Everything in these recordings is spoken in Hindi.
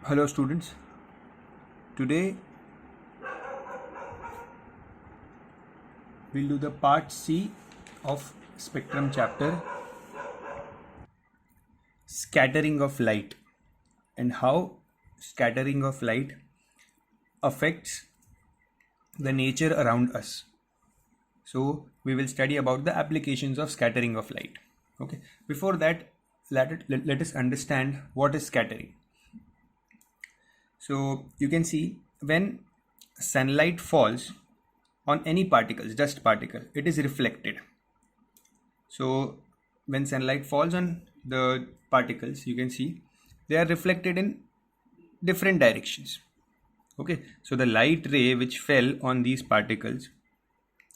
Hello students, today we'll do the part C of spectrum chapter, scattering of light, and how scattering of light affects the nature around us. So we will study about the applications of scattering of light. Okay, before that let us understand what is scattering. So you can see when sunlight falls on any particles, dust particle, it is reflected. So when sunlight falls on the particles, you can see they are reflected in different directions. Okay, so the light ray which fell on these particles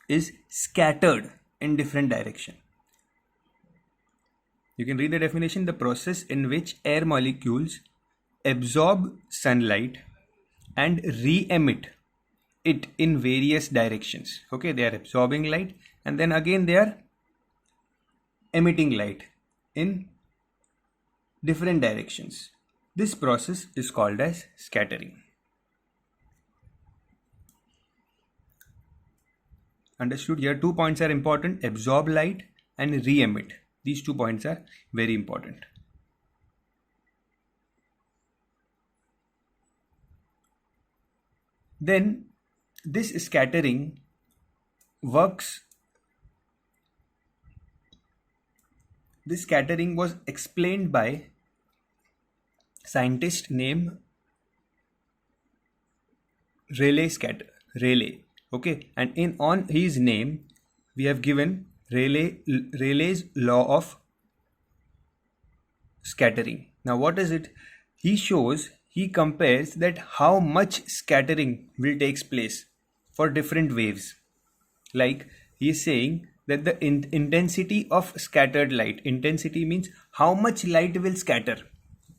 is scattered in different direction. You can read the definition: the process in which air molecules absorb sunlight and re-emit it in various directions. Okay, they are absorbing light and then again they are emitting light in different directions. This process is called as scattering. Understood? Here 2 points are important: absorb light and re-emit. These 2 points are very important. Then this scattering works. This scattering was explained by scientist named Rayleigh. Okay, and on his name we have given Rayleigh's law of scattering. Now what is it? He compares that how much scattering will takes place for different waves. Like he is saying that the intensity of scattered light, intensity means how much light will scatter,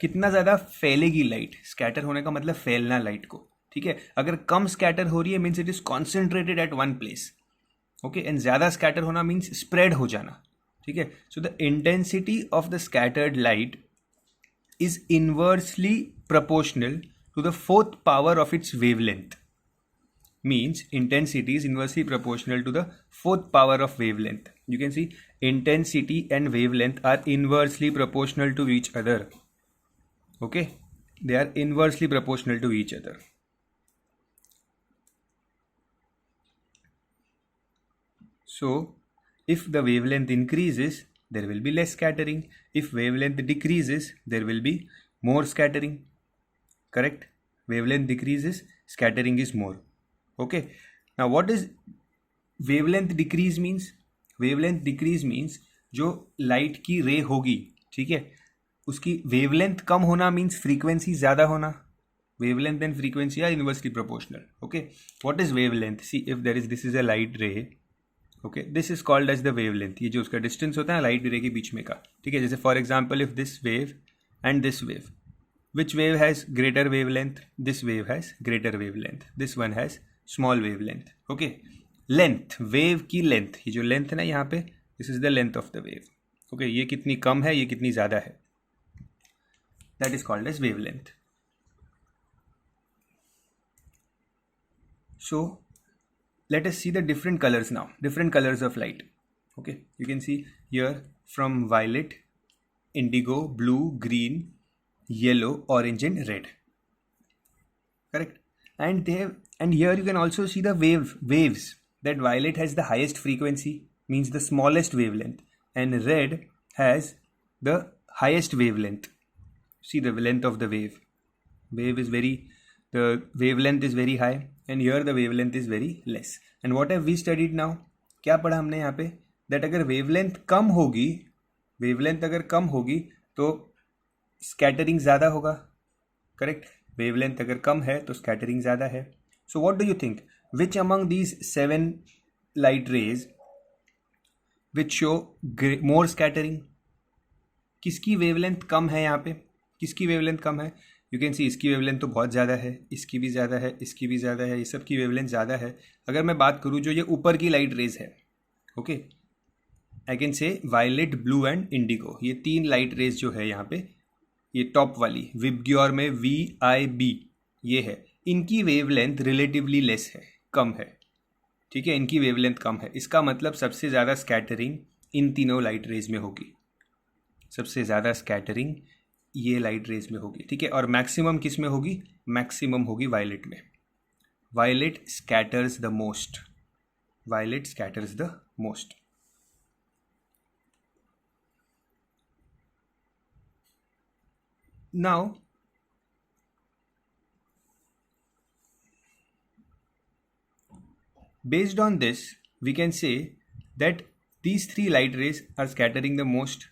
कितना ज़्यादा फैलेगी लाइट. स्कैटर होने का मतलब फैलना लाइट को. ठीक है, अगर कम स्कैटर हो रही है means it is concentrated at one place. Okay, and ज़्यादा स्कैटर होना मीन्स स्प्रेड हो जाना. ठीक है, so the intensity of the scattered light is inversely proportional to the fourth power of its wavelength. Means intensity is inversely proportional to the fourth power of wavelength. You can see intensity and wavelength are inversely proportional to each other. Okay, they are inversely proportional to each other. So if the wavelength increases, there will be less scattering. If wavelength decreases, there will be more scattering. Correct? Wavelength decreases, scattering is more. Okay, now what is wavelength decrease means? Wavelength decrease means जो लाइट की रे होगी, ठीक है, उसकी वेवलेंथ कम होना मीन्स फ्रीक्वेंसी ज़्यादा होना. Wavelength and frequency are inversely proportional. Okay, what is wavelength? See if there is this is a light ray. Okay, this is called as the wavelength. ये जो उसका डिस्टेंस होता है लाइट रे के बीच में का. ठीक है, जैसे for example if this wave and this wave, which wave has greater wavelength? This wave has greater wavelength. This one has small wavelength. Okay, length, wave की length, ये जो length है ना यहाँ पे, this is the length of the wave. Okay, ये कितनी कम है, ये कितनी ज़्यादा है, that is called as wavelength. So let us see the different colors now, different colors of light. Okay, you can see here from violet, indigo, blue, green, yellow, orange and red. Correct? And here you can also see the waves. That violet has the highest frequency, means the smallest wavelength, and red has the highest wavelength. See the length of the wave. The wavelength is very high, and here the wavelength is very less. And what have we studied now? क्या पढ़ा हमने यहाँ पे? That अगर wavelength अगर कम होगी तो स्कैटरिंग ज़्यादा होगा. करेक्ट? वेवलेंथ अगर कम है तो स्कैटरिंग ज़्यादा है. So what do you think, which among these 7 light rays which show more scattering? किसकी वेवलेंथ कम है यहाँ पे? किसकी वेवलेंथ कम है? यू कैन सी इसकी वेवलेंथ तो बहुत ज़्यादा है, इसकी भी ज़्यादा है, इसकी भी ज़्यादा है, ये सब की वेवलेंथ ज़्यादा है. अगर मैं बात करूँ जो ये ऊपर की लाइट रेज है, okay, I can say violet, blue and indigo, ये 3 लाइट रेज जो है यहाँ पे ये टॉप वाली विबग्योर में VIB ये है, इनकी वेवलेंथ रिलेटिवली लेस है, कम है, ठीक है, इनकी वेवलेंथ कम है। इसका मतलब सबसे ज़्यादा स्कैटरिंग इन तीनों लाइट रेज में होगी, सबसे ज़्यादा स्कैटरिंग ये लाइट रेज में होगी, ठीक है। और मैक्सिमम किस में होगी? मैक्सिमम होगी वायलेट में। Violet scatters the most, violet scatters the most. Now based on this we can say that these three light rays are scattering the most.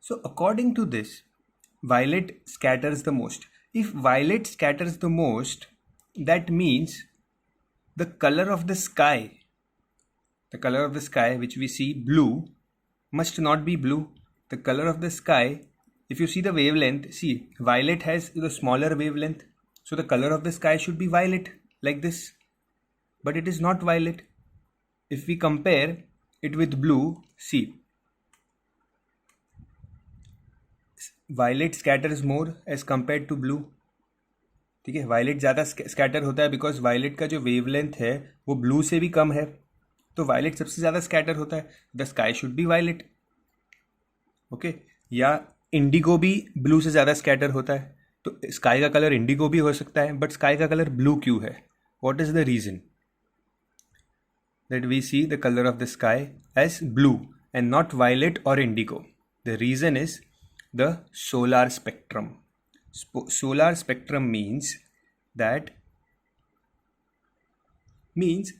So according to this, violet scatters the most. If violet scatters the most, that means the color of the sky, the color of the sky which we see blue, must not be blue. The color of the sky, if you see the wavelength, see violet has the smaller wavelength, so the color of the sky should be violet like this, but it is not violet. If we compare it with blue, see violet scatters more as compared to blue, ठीक है। वायलेट ज़्यादा स्कैटर होता है बिकॉज वायलेट का जो वेवलेंथ है वो ब्लू से भी कम है, तो वायलेट सबसे ज़्यादा स्कैटर होता है। The sky should be violet, okay. या इंडिगो भी ब्लू से ज़्यादा स्कैटर होता है, तो स्काई का कलर इंडिगो भी हो सकता है, बट स्काई का कलर ब्लू क्यों है? What is the reason that we see the color of the sky as blue and not violet or indigo? The reason is the solar spectrum. Solar spectrum means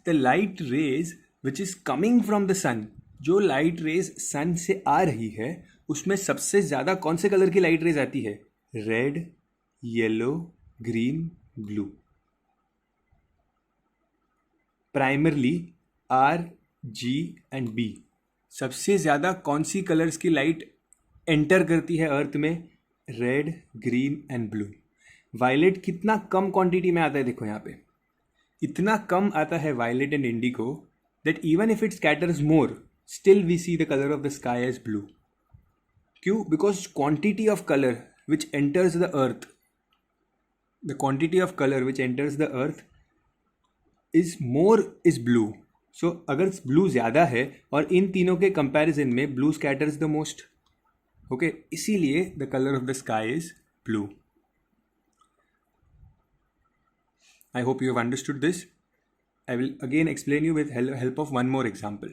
the light rays which is coming from the sun. जो light rays sun से आ रही है उसमें सबसे ज़्यादा कौन से कलर की light rays आती है? Red, yellow, green, blue. Primarily RG and B. सबसे ज़्यादा कौन सी कलर्स की लाइट एंटर करती है अर्थ में? Red, green and blue. Violet कितना कम क्वांटिटी में आता है, देखो यहाँ पे इतना कम आता है violet and indigo that even if it scatters more still we see the colour of the sky as blue. क्यों? Because quantity of colour which enters the earth, the quantity of colour which enters the earth is more is blue. So अगर ब्लू ज़्यादा है और इन तीनों के कंपैरिजन में blue scatters the most, okay, इसीलिए the colour of the sky is blue. I hope you have understood this. I will again explain you with help of one more example.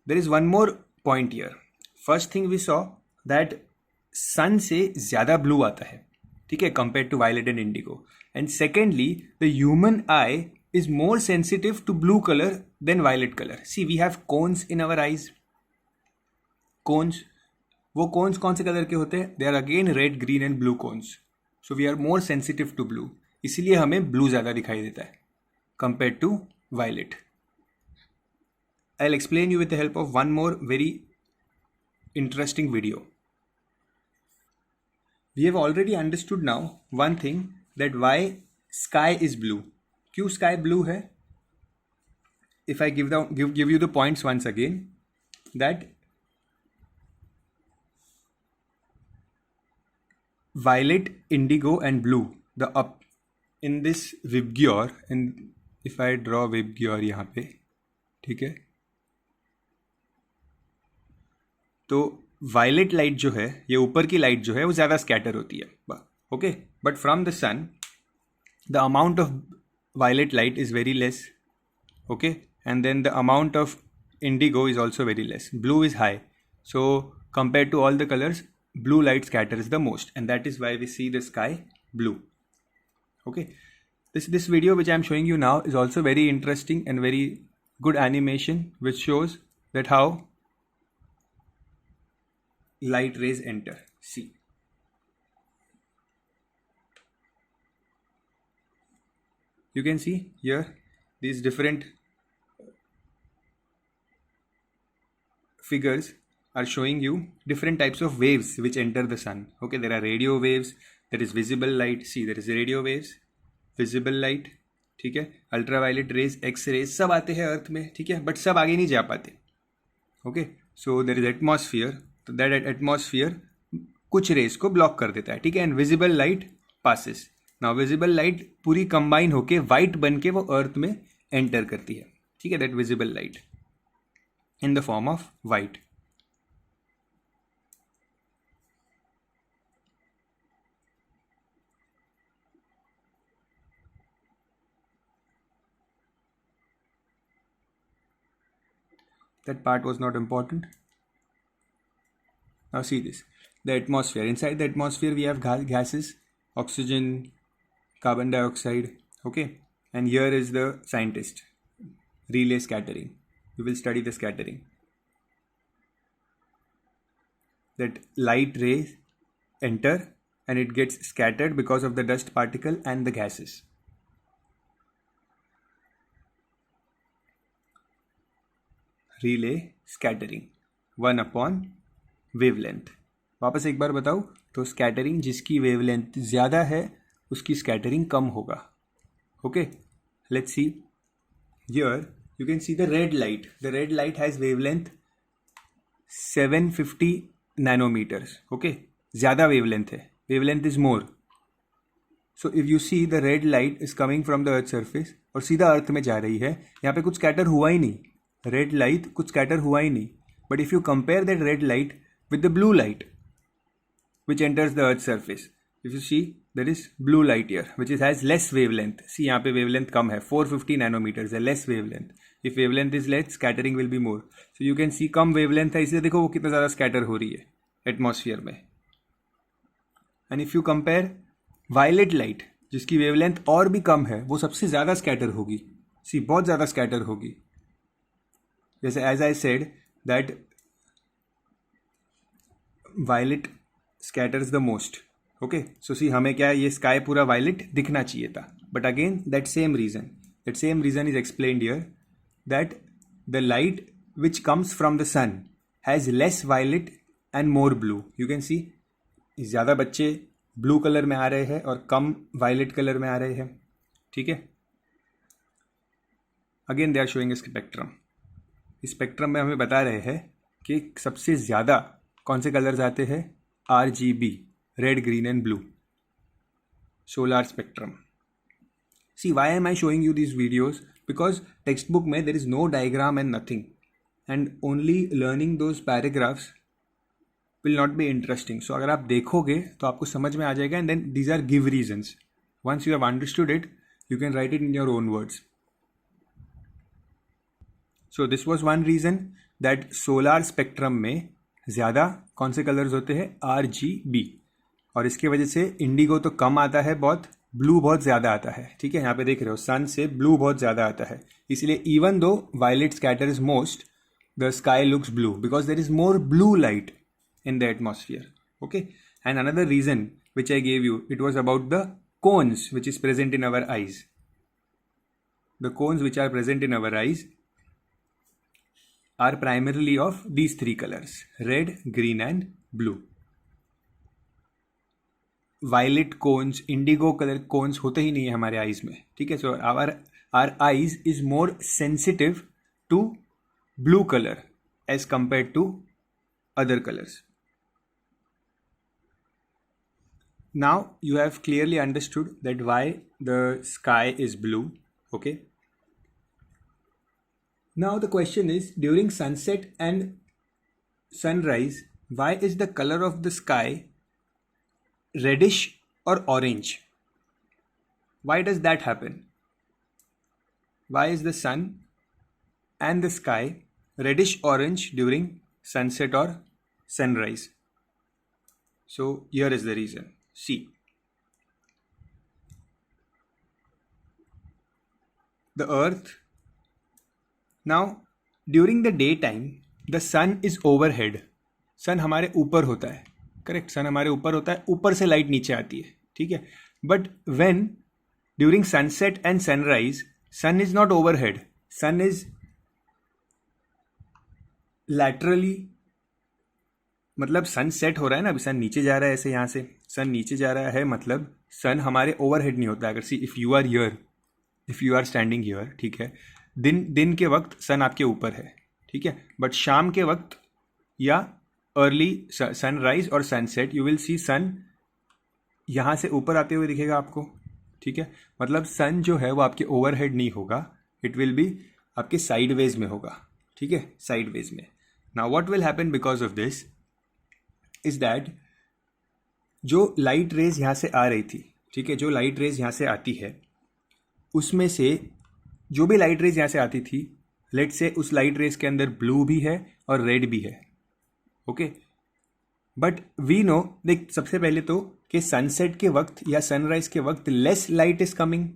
There is one more point here. First thing we saw that sun से ज़्यादा blue आता है, ठीक है, compared to violet and indigo. And secondly, the human eye is more sensitive to blue color than violet color. See, we have cones in our eyes. Cones, वो cones कौन से कलर के होते हैं? They are again red, green and blue cones. So we are more sensitive to blue. इसीलिए हमें blue ज़्यादा दिखाई देता है compared to violet. I'll explain you with the help of one more very interesting video. We have already understood now one thing, that why sky is blue. क्यों sky blue है? If I give you the points once again, that violet, indigo and blue, the up in this VIBGYOR, and if I draw VIBGYOR यहाँ पे, ठीक है, तो वायलेट लाइट जो है, ये ऊपर की लाइट जो है वो ज़्यादा स्कैटर होती है, okay, but from the sun the amount of violet light is very less, okay, and then the amount of indigo is also very less. Blue is high, so compared to all the colors, blue light scatters the most, and that is why we see the sky blue. Okay, this video which I am showing you now is also very interesting and very good animation, which shows that how light rays enter. See, you can see here these different figures are showing you different types of waves which enter the sun. Okay, there are radio waves, there is visible light. See, there is radio waves, visible light, ठीक है, अल्ट्रावायलेट रेज, एक्स रेज सब आते हैं अर्थ में, ठीक है, बट सब आगे नहीं जा पाते. Okay, so there is atmosphere, तो दैट एटमॉस्फेयर कुछ रेस को ब्लॉक कर देता है, ठीक है, and visible light passes. Now visible light पूरी कंबाइन होके वाइट बन के वो अर्थ में एंटर करती है, ठीक है, that visible light in the form of white. That part was not important. Now see this, the atmosphere. Inside the atmosphere we have gases, oxygen, carbon dioxide, okay, and here is the scientist, relay scattering. We will study the scattering. That light rays enter and it gets scattered because of the dust particle and the gases. Relay scattering 1 upon wavelength. वापस एक बार बताओ तो स्कैटरिंग जिसकी वेवलेंथ ज़्यादा है उसकी स्कैटरिंग कम होगा. Okay, let's see here. You can see the red light. The red light has wavelength 750 nanometers. Okay, ज़्यादा wavelength है. Wavelength is more. So if you see the red light is coming from the earth surface और सीधा अर्थ में जा रही है, यहाँ पे कुछ स्कैटर हुआ ही नहीं. रेड लाइट कुछ स्कैटर हुआ ही नहीं. But if you compare that red light with the blue light which enters the earth surface, if you see there is blue light here which is has less wavelength. See यहाँ पे wavelength कम है, 450 nanometers है, less wavelength. If wavelength is less, scattering will be more. So you can see come wavelength है, इसलिए देखो वो कितना ज़्यादा स्कैटर हो रही है एटमॉस्फेयर में. And if you compare violet light जिसकी वेवलेंथ और भी कम है, वो सबसे ज़्यादा स्कैटर होगी. सी बहुत ज़्यादा स्कैटर होगी. जैसे as I said that violet scatters the most. Okay, so see हमें क्या है, ये स्काई पूरा वायलेट दिखना चाहिए था. But again that same reason is explained here that the light which comes from the sun has less violet and more blue. You can see ज़्यादा बच्चे ब्लू कलर में आ रहे हैं और कम वायलेट कलर में आ रहे हैं, ठीक है. Again they are showing spectrum. इस स्पेक्ट्रम में हमें बता रहे हैं कि सबसे ज़्यादा कौन से कलर्स आते हैं, RGB, red green and blue, solar spectrum. See, why am I showing you these videos? Because textbook में there is no diagram and nothing, and only learning those paragraphs will not be interesting. So अगर आप देखोगे तो आपको समझ में आ जाएगा, and then these are give reasons. Once you have understood it, you can write it in your own words. So this was one reason that solar spectrum में ज़्यादा कौन से कलर्स होते हैं, RGB, और इसके वजह से इंडिगो तो कम आता है बहुत, ब्लू बहुत ज़्यादा आता है, ठीक है. यहाँ पे देख रहे हो सन से ब्लू बहुत ज़्यादा आता है, इसलिए even though violet scatter is most, the sky looks blue because there is more blue light in the atmosphere. Okay, and another reason which I gave you, it was about the cones which is present in our eyes. The cones which are present in our eyes are primarily of these three colours, red, green and blue. Violet cones, indigo colour cones होते ही नहीं है हमारे आईज में, ठीक है. So our eyes is more sensitive to blue colour as compared to other colours. Now you have clearly understood that why the sky is blue. Okay, now the question is during sunset and sunrise why is the colour of the sky reddish or orange? Why does that happen? Why is the sun and the sky reddish orange during sunset or sunrise? So here is the reason. See, the earth, now during the daytime the sun is overhead. sun हमारे ऊपर होता है, करेक्ट. सन हमारे ऊपर होता है, ऊपर से लाइट नीचे आती है, ठीक है. But when during sunset and sunrise sun is not overhead, sun is laterally, मतलब सन सेट हो रहा है ना, अभी सन नीचे जा रहा है, ऐसे यहाँ से सन नीचे जा रहा है, मतलब सन हमारे ओवरहेड नहीं होता. अगर see if you are here, if you are standing here, ठीक है, दिन के वक्त सन आपके ऊपर है, ठीक है. बट शाम के वक्त या अर्ली सनराइज और सनसेट, यू विल सी सन यहाँ से ऊपर आते हुए दिखेगा आपको, ठीक है। मतलब सन जो है वो आपके ओवरहेड नहीं होगा, इट विल बी आपके साइडवेज में होगा, ठीक है, साइडवेज में। Now what will happen because of this is that जो लाइट रेज यहाँ से आ रही थी, ठीक है, जो लाइट रेज यहाँ से आती है उसमें से जो भी लाइट रेज यहाँ से आती थी, लेट से उस लाइट रेज के अंदर ब्लू भी है और रेड भी है, ओके। बट वी नो, देख सबसे पहले तो कि सनसेट के वक्त या सनराइज के वक्त less light is coming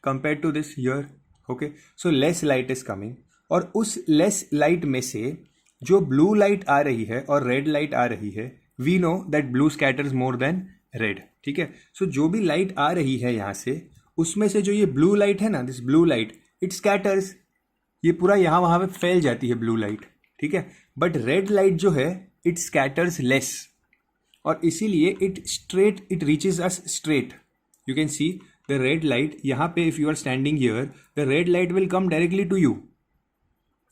compare to this year, okay. So less light is coming, और उस लेस लाइट में से जो ब्लू लाइट आ रही है और रेड लाइट आ रही है, we know that blue scatters more than red, ठीक है। सो जो भी लाइट आ रही है यहाँ से, उसमें से जो ये ब्लू लाइट है ना, this blue light it scatters, ये पूरा यहाँ वहाँ पे फैल जाती है ब्लू लाइट, ठीक है। बट रेड लाइट जो है इट स्कैटर्स लेस, और इसीलिए it reaches us straight. You can see the red light यहाँ पे, if you are standing here, the red light will come directly to you,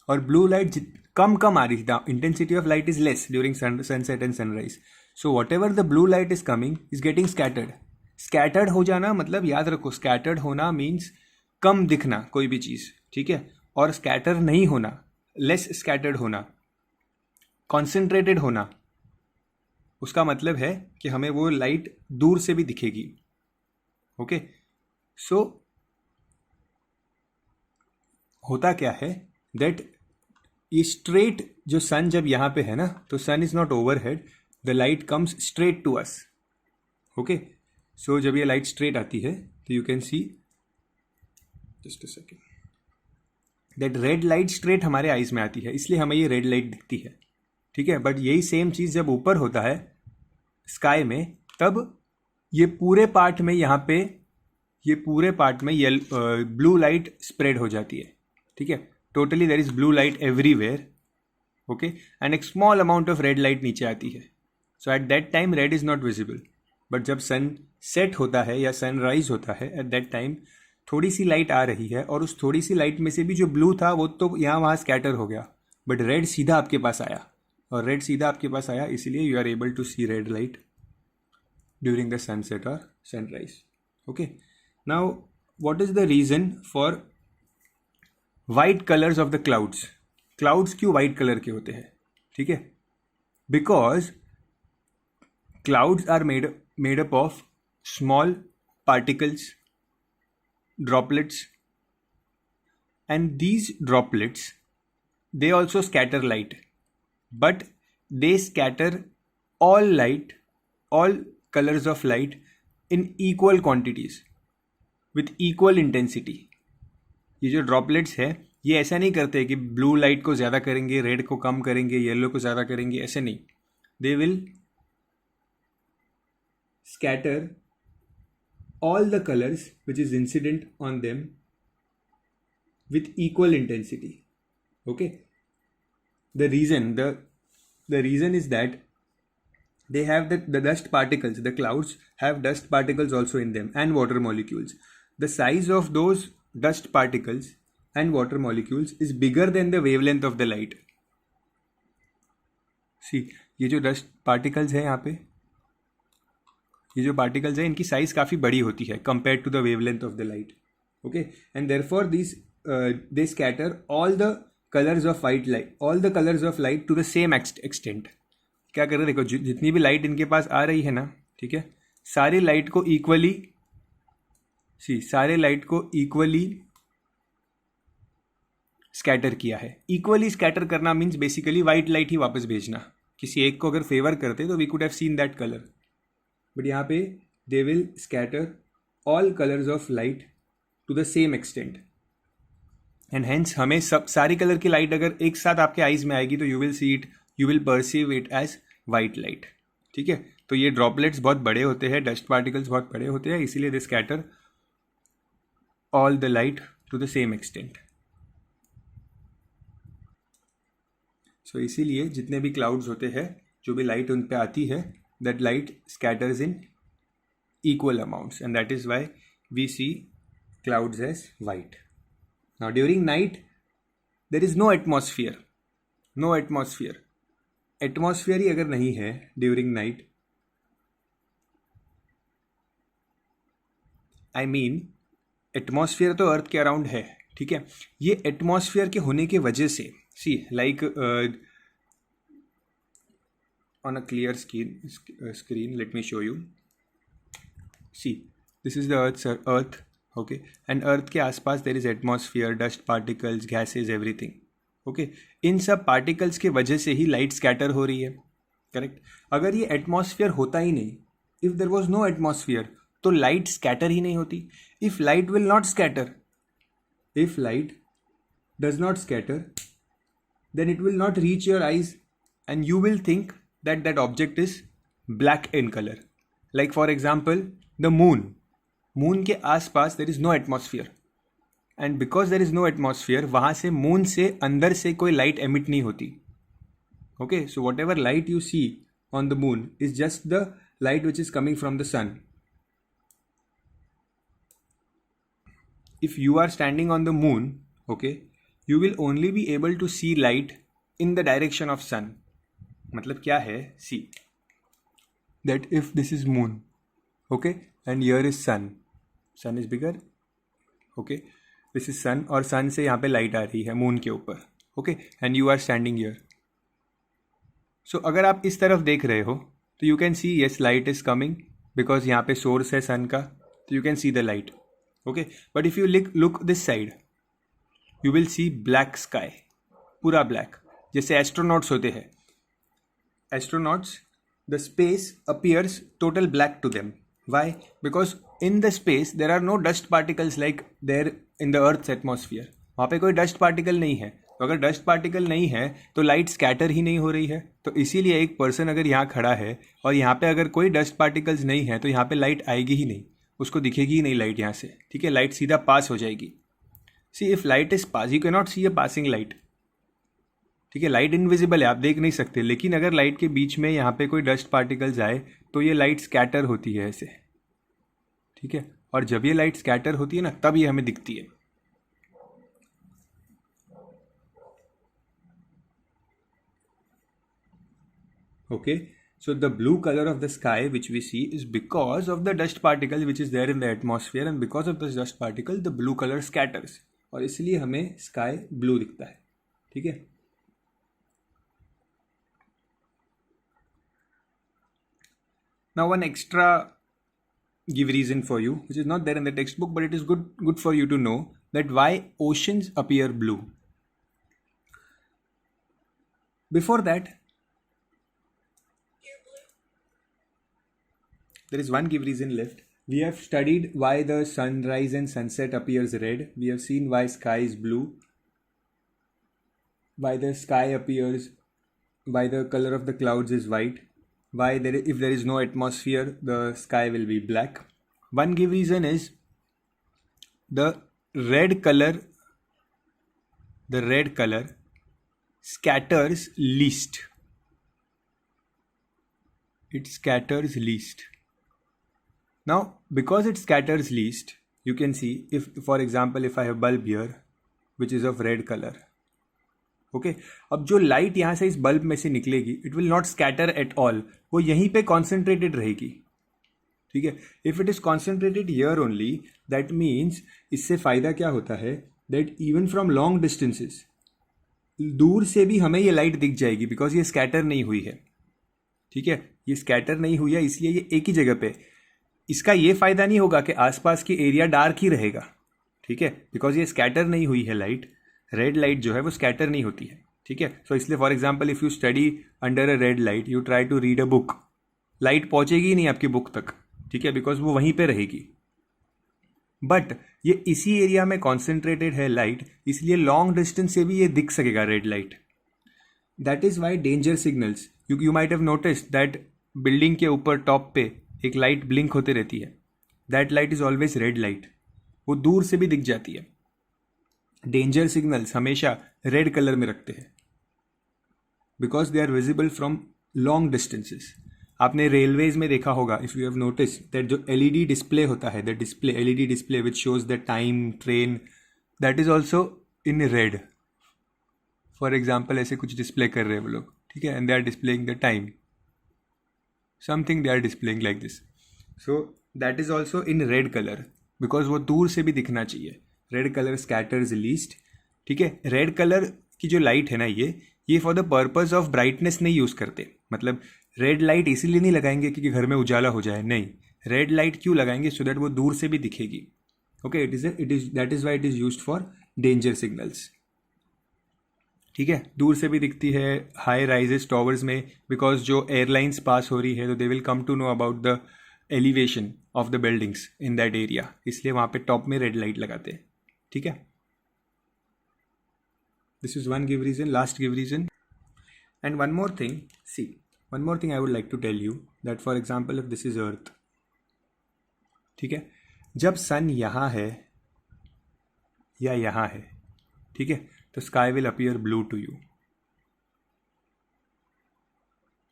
और ब्लू लाइट कम आ रही थी, the intensity of light is less during sunset and sunrise. So whatever the blue light is coming is getting scattered. Scattered हो जाना मतलब याद रखो, स्कैटर्ड होना मीन्स कम दिखना कोई भी चीज़, ठीक है, और स्कैटर नहीं होना, लेस स्कैटर्ड होना, कॉन्सेंट्रेटेड होना, उसका मतलब है कि हमें वो लाइट दूर से भी दिखेगी, ओके। सो होता क्या है दैट ये स्ट्रेट जो सन जब यहाँ पे है ना, तो sun is not overhead, the light comes straight to us, okay. So जब ये लाइट स्ट्रेट आती है तो you can see, just a second, that red light straight हमारे आईज में आती है, इसलिए हमें ये रेड लाइट दिखती है, ठीक है। बट यही सेम चीज़ जब ऊपर होता है स्काई में, तब ये पूरे पार्ट में, यहाँ पे ये पूरे पार्ट में ब्लू लाइट स्प्रेड हो जाती है, ठीक है। Totally there is blue light everywhere, okay, and एक small amount of red light नीचे आती है। So at that time red is not visible, but जब सन सेट होता है या सनराइज होता है, एट दैट टाइम थोड़ी सी लाइट आ रही है, और उस थोड़ी सी लाइट में से भी जो ब्लू था वो तो यहाँ वहाँ स्कैटर हो गया, बट रेड सीधा आपके पास आया, और रेड सीधा आपके पास आया, इसलिए you are able to see red light during the sunset और sunrise, okay. Now what is the reason for white colours of the clouds. Clouds क्यों वाइट कलर के होते हैं, ठीक है, because clouds are made up of small particles, droplets, and these droplets, they also scatter light, but they scatter all light, all colors of light in equal quantities with equal intensity. ये जो droplets है ये ऐसा नहीं करते कि ब्लू लाइट को ज़्यादा करेंगे, रेड को कम करेंगे, येलो को ज़्यादा करेंगे, ऐसे नहीं। they will scatter all the colors which is incident on them with equal intensity, okay. The reason is that they have the dust particles, the clouds have dust particles also in them and water molecules. The size of those dust particles and water molecules is bigger than the wavelength of the light. See, ये जो dust particles है यहाँ पे, ये जो पार्टिकल्स है इनकी साइज काफ़ी बड़ी होती है compare to the wavelength of the light, okay, and therefore this they scatter all the colours of white light, all the colours of light to the same extent. क्या कर रहे हैं, देखो जितनी भी लाइट इनके पास आ रही है ना, ठीक है, सारी लाइट को इक्वली स्कैटर किया है। इक्वली स्कैटर करना मीन्स बेसिकली वाइट लाइट ही वापस भेजना, किसी एक को अगर फेवर करते तो we could have seen that colour, but यहाँ पे they will scatter all colours of light to the same extent, and hence हमें सब सारी कलर की लाइट अगर एक साथ आपके आईज में आएगी तो you will see it, you will perceive it as white light, ठीक है। तो ये ड्रॉपलेट्स बहुत बड़े होते हैं, डस्ट पार्टिकल्स बहुत बड़े होते हैं, इसीलिए they scatter all the light to the same extent. So इसीलिए जितने भी क्लाउड्स होते हैं, जो भी लाइट उन पे आती है, that light scatters in equal amounts, and that is why we see clouds as white. Now during night there is no atmosphere, atmosphere ही अगर नहीं है during night, I mean atmosphere तो अर्थ के अराउंड है, ठीक है, ये एटमॉस्फेयर के होने की वजह से, see like on a clear screen let me show you. See, this is the earth, okay, and earth के आसपास there is atmosphere, dust particles, gases, everything, okay. इन सब particles के वजह से ही light scatter हो रही है, करेक्ट. अगर ये atmosphere होता ही नहीं, if there was no atmosphere, तो light scatter ही नहीं होती. If light will not scatter, if light does not scatter, then it will not reach your eyes and you will think that that object is black in color. Like for example, the moon. Moon के आसपास there is no atmosphere. And because there is no atmosphere, वहाँ से moon से अंदर से कोई light emit नहीं होती. Okay, so whatever light you see on the moon is just the light which is coming from the sun. If you are standing on the moon, okay, you will only be able to see light in the direction of sun. मतलब क्या है, सी that if this is moon, okay, and here is sun is bigger, okay, this is sun और sun से यहाँ पे लाइट आ रही है मून के ऊपर, okay, and you are standing here. So अगर आप इस तरफ देख रहे हो तो you can see yes light is coming because यहाँ पे source है sun का, तो you can see the light, okay. But if you look this side, you will see black sky, पूरा black, जैसे एस्ट्रोनॉट्स होते हैं. Astronauts, the space appears total black to them. Why? Because in the space there are no dust particles like there in the Earth's atmosphere. वहाँ पे कोई dust particle नहीं है. तो अगर dust particle नहीं है तो light scatter ही नहीं हो रही है. तो इसीलिए एक person अगर यहाँ खड़ा है और यहाँ पे अगर कोई dust particles नहीं है तो यहाँ पे light आएगी ही नहीं, उसको दिखेगी ही नहीं light यहाँ से, ठीक है. light सीधा pass हो जाएगी. See, if light is pass, you cannot see a passing light. ठीक है, लाइट इनविजिबल है, आप देख नहीं सकते, लेकिन अगर लाइट के बीच में यहाँ पे कोई डस्ट पार्टिकल्स आए तो ये लाइट स्कैटर होती है ऐसे, ठीक है. और जब ये लाइट स्कैटर होती है ना तब ये हमें दिखती है. Okay, so the blue colour of the sky which we see is because of the dust particle which is there in the atmosphere, and because of the dust particle the blue colour scatters, और इसलिए हमें स्काई ब्लू दिखता है, ठीक है. Now one extra give reason for you, which is not there in the textbook, but it is good for you to know that why oceans appear blue. Before that, there is one give reason left. We have studied why the sunrise and sunset appears red. We have seen why sky is blue, why the sky appears, why the color of the clouds is white, why if there is no atmosphere the sky will be black. One give reason is the red color scatters least. It scatters least. Now because it scatters least, you can see, if for example if I have bulb here which is of red color, okay, अब जो लाइट यहाँ से इस बल्ब में से निकलेगी it will not scatter at all, वो यहीं पे कॉन्सेंट्रेटेड रहेगी, ठीक है. If it is concentrated here only, that means इससे फायदा क्या होता है, that even from long distances, दूर से भी हमें ये लाइट दिख जाएगी बिकॉज ये स्कैटर नहीं हुई है, ठीक है. ये स्कैटर नहीं हुई है इसलिए ये एक ही जगह पे. इसका ये फायदा नहीं होगा कि आसपास की एरिया डार्क ही रहेगा, ठीक है, बिकॉज ये स्कैटर नहीं हुई है लाइट. रेड लाइट जो है वो स्कैटर नहीं होती है, ठीक है. सो इसलिए for example if you study under a red light, you try to read a book, light पहुंचेगी ही नहीं आपकी बुक तक, ठीक है, बिकॉज वो वहीं पे रहेगी. बट ये इसी एरिया में कॉन्सेंट्रेटेड है लाइट, इसलिए लॉन्ग डिस्टेंस से भी ये दिख सकेगा red light. That is why danger signals, you might have noticed that building के ऊपर टॉप पे एक लाइट ब्लिंक होती रहती है, that light is always red light, वो दूर से भी दिख जाती है. डेंजर सिग्नल्स हमेशा रेड कलर में रखते हैं because they are visible from long distances. आपने रेलवेज में देखा होगा, if you have notice that जो एलईडी डिस्प्ले होता है, the display LED display which shows the time, train, that is also in red. For example ऐसे कुछ डिस्प्ले कर रहे हैं वो लोग, ठीक है, and they are displaying the time, something they are displaying like this. So that is also in red color because वो दूर से भी दिखना चाहिए. Red color scatters least. ठीक है, रेड कलर की जो लाइट है ना, ये for the purpose of brightness नहीं यूज करते. मतलब रेड लाइट इसीलिए नहीं लगाएंगे क्योंकि घर में उजाला हो जाए, नहीं. रेड लाइट क्यों लगाएंगे? सो दैट वो दूर से भी दिखेगी. Okay, that is why it is used for danger signals. ठीक है, दूर से भी दिखती है हाई राइजेस टावर्स में, बिकॉज जो एयरलाइंस पास हो रही है तो they will come to know about the elevation of the buildings in that area, इसलिए वहाँ पे टॉप में रेड लाइट लगाते हैं. ठीक है, this is one give reason, last give reason. And one more thing, see, one more thing I would like to tell you that for example if this is earth, ठीक है, जब सन यहाँ है या यहाँ है, ठीक है, तो sky will appear blue to you.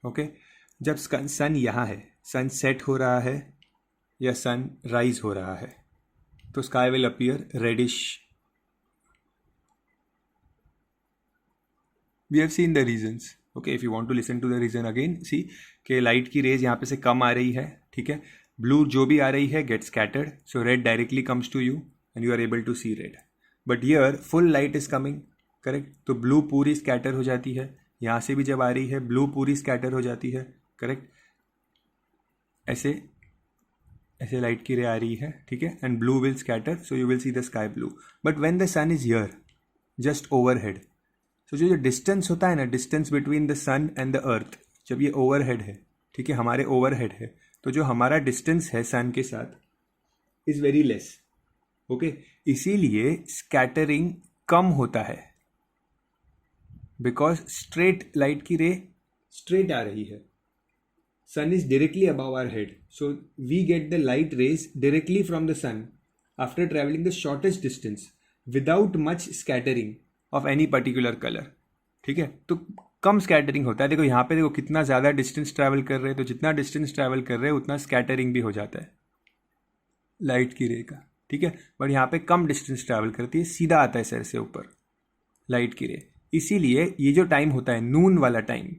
Okay, जब सन यहाँ है, सन सेट हो रहा है या सन राइज हो रहा है, तो sky will appear reddish. We have seen the reasons. Okay, if you want to listen to the reason again, see कि लाइट की रेज यहाँ पे से कम आ रही है. ठीक है, ब्लू जो भी आ रही है get scattered, so red directly comes to you and you are able to see red. But here full light is coming, correct, तो ब्लू पूरी स्कैटर हो जाती है. यहाँ से भी जब आ रही है ब्लू पूरी स्कैटर हो जाती है, करेक्ट. ऐसे ऐसे लाइट की रे आ रही है, ठीक है, and blue will scatter, so you will see the sky blue. But when the sun is here just overhead, तो जो डिस्टेंस होता है ना, distance between the sun and the earth, जब ये ओवरहेड है, ठीक है, हमारे ओवरहेड है, तो जो हमारा डिस्टेंस है सन के साथ इज वेरी लेस. ओके, इसीलिए स्कैटरिंग कम होता है, बिकॉज स्ट्रेट लाइट की रे स्ट्रेट आ रही है. Sun is directly above our head, so we get the light rays directly from the sun after travelling the shortest distance without much scattering of any particular colour. ठीक है, तो कम स्कैटरिंग होता है. देखो यहाँ पे, देखो कितना ज़्यादा डिस्टेंस ट्रैवल कर रहे हैं, तो जितना डिस्टेंस ट्रैवल कर रहे हैं उतना स्कैटरिंग भी हो जाता है लाइट की रे का. ठीक है, बट यहाँ पे कम डिस्टेंस ट्रैवल करती है, सीधा आता है सर से ऊपर लाइट की रे. इसीलिए ये जो टाइम होता है नून वाला टाइम,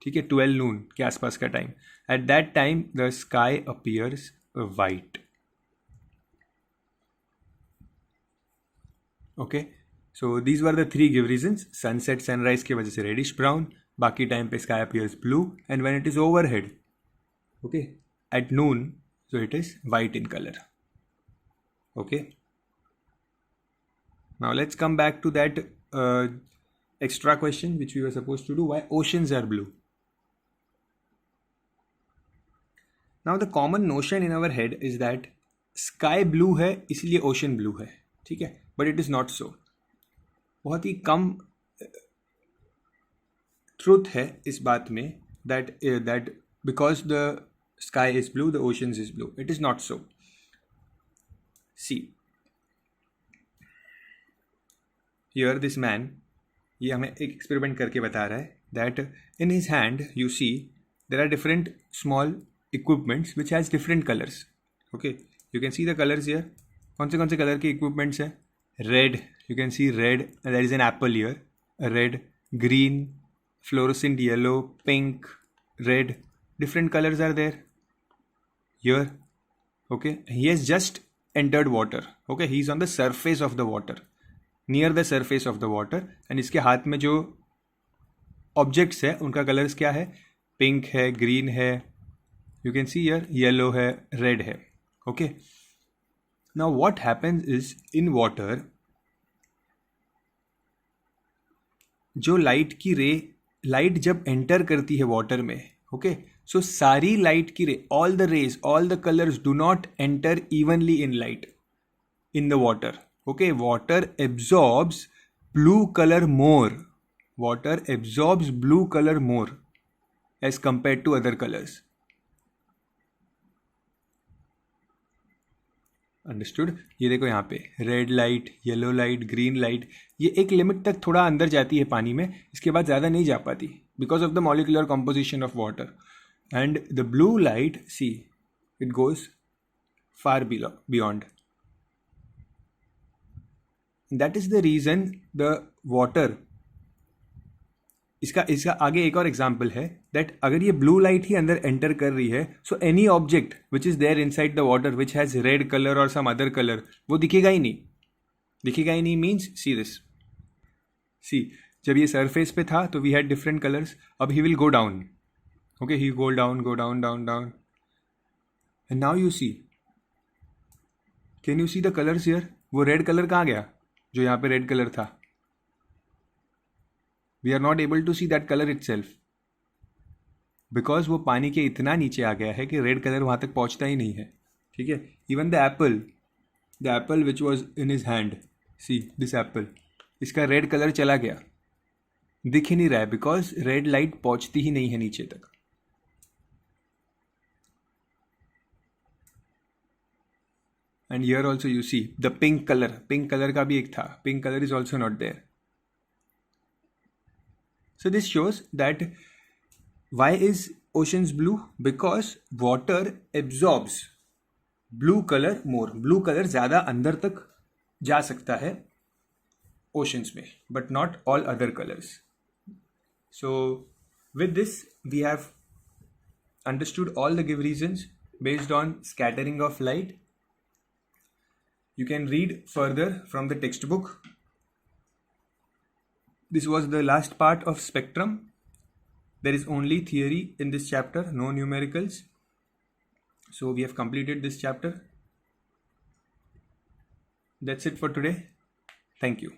ठीक है, 12 नून के आसपास का time, at that time the sky appears white. Okay, so these were the 3 give reasons. Sunset sunrise की वजह से रेडिश ब्राउन, बाकी टाइम पे sky appears blue, and when it is overhead, okay, at noon, so it is white in colour. Okay, now let's come back to that extra question which we were supposed to do, why oceans are blue. Now the common notion in our head is that sky blue है इसलिए ocean blue है, ठीक है, but it is not so. बहुत ही कम truth है इस बात में that because the sky is blue the oceans is blue. It is not so. See, here this man, ये हमें एक एक्सपेरिमेंट करके बता रहा है that in his hand you see there are different small equipments which has different colours. Okay, you can see the colours here. कौन से कलर के इक्विपमेंट्स हैं? Red, you can see red, there is an apple here, red, green, fluorescent yellow, pink, red, different colours are there here. Okay, he has just entered water. Okay, he is on the surface of the water, near the surface of the water, and इसके हाथ में जो ऑब्जेक्ट्स है उनका कलर्स क्या है? पिंक है, ग्रीन है, you can see here, yellow है, रेड है. Okay, now what happens is in water, जो लाइट की रे, लाइट जब एंटर करती है वाटर में, ओके, सो सारी लाइट की ray, all the rays, all the colours do not enter evenly in light in the water. Okay, water absorbs blue color more. Water absorbs blue color more as compared to other colors. Understood? ये देखो यहाँ पे red light, yellow light, green light, ये एक लिमिट तक थोड़ा अंदर जाती है पानी में, इसके बाद ज़्यादा नहीं जा पाती because of the molecular composition of water. And the blue light, see, it goes far beyond. That is the reason the water इसका इसका आगे एक और एग्जाम्पल है दैट अगर ये ब्लू लाइट ही अंदर एंटर कर रही है, so any object which is there inside the water which has red colour और सम अदर कलर, वो दिखेगा ही नहीं. दिखेगा ही नहीं मीन्स सी दिस. सी, जब ये सरफेस पे था तो वी हैड डिफरेंट कलर्स. अब he will go down. Okay, he go down, down down, and now you see. Can you see the colours here? वो रेड कलर कहाँ गया जो यहाँ पे रेड कलर था? We are not able to see that colour itself because वो पानी के इतना नीचे आ गया है कि रेड कलर वहाँ तक पहुँचता ही नहीं है. ठीक है. Even the Apple which was in his hand, see this Apple, इसका रेड कलर चला गया, दिख ही नहीं रहा है बिकॉज रेड लाइट पहुँचती ही नहीं है नीचे तक. And here also you see the pink colour का भी एक था, pink colour is also not there. So this shows that why is oceans blue? Because water absorbs blue color more. Blue color ज़्यादा अंदर तक जा सकता है oceans में, but not all other colors. So with this we have understood all the give reasons based on scattering of light. You can read further from the textbook. This was the last part of spectrum. There is only theory in this chapter, no numericals. So we have completed this chapter. That's it for today. Thank you.